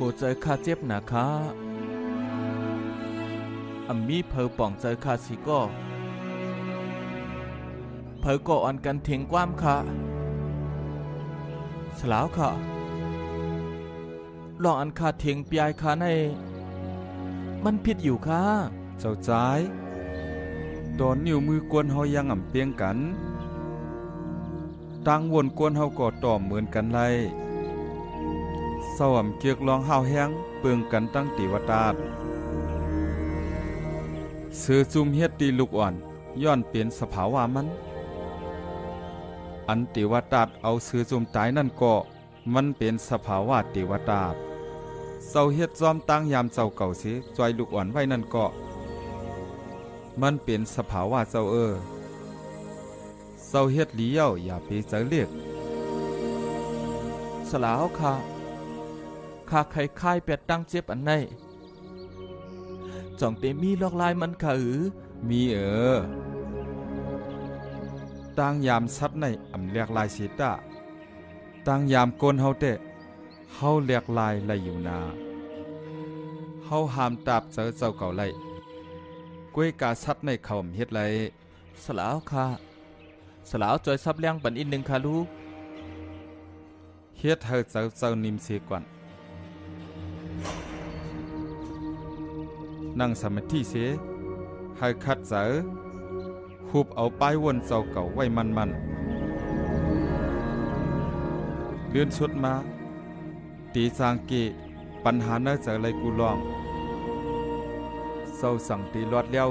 หัวใจข้าเจ็บหนาค่ะอัมมีเพอป่องใจข้าสิก็เพอก่ออันกันเทียงกว้ามค่ะสลาวค่ะลองอันคาเทียงปยายค่ะในมันผิดอยู่ค่ะเจ้าจ้ายตอนนิ้วมือกวนเฮายังอ่ำเปียงกันตั้งวนกวนเฮาก็ต่อเหมือนกันไล่เศร้าอ่ำเกียกลองห้าวแห้งเปิงกันตั้งติวตาดเสือจุ่มเฮ็ดตีลูกอ่อนย้อนเปลี่ยนสภาวะมันอันติวตาดเอาเสือจุ่มตายนั่นก็มันเป็นสภาวะติวตาดเศร้าเฮ็ดจอมตั้งยามเจ้าเก่าสิจอยลูกอ่อนไว้นั่นก็มันเป็นสภาวะเจ้าเศร้าเฮ็ดเลี้ยวอย่าไปเจอเรียกสลาวค่ะข้าใครค่ายเป็ดตั้งเจ็บอันไหนจ่องเตมีลอกลายมันค่ะมีตั้งยามซัดในอำเลียกลายสิตาตั้งยามโกนเฮาเตะเฮาเลียกลายไหลอยู่นาเฮาหามตาบเจอเจ้าเก่าไหลก้วยกาซัดในเขาเฮ็ดไรสลาวค่ะสลาวจอยซับเลี้ยงปันอินหนึ่งค่ะลูกเฮ็ดเฮาเจ้านิมเสียก่อนนั่งสมาธิเสให้คัดเจอหุบเอาป้ายวนเจ้าเก่าไว้มันเลื่อนชุดมาตีสางเกปัญหาเนื้อจากไรกูลองเศร้าสั่งตีรอดแล้ว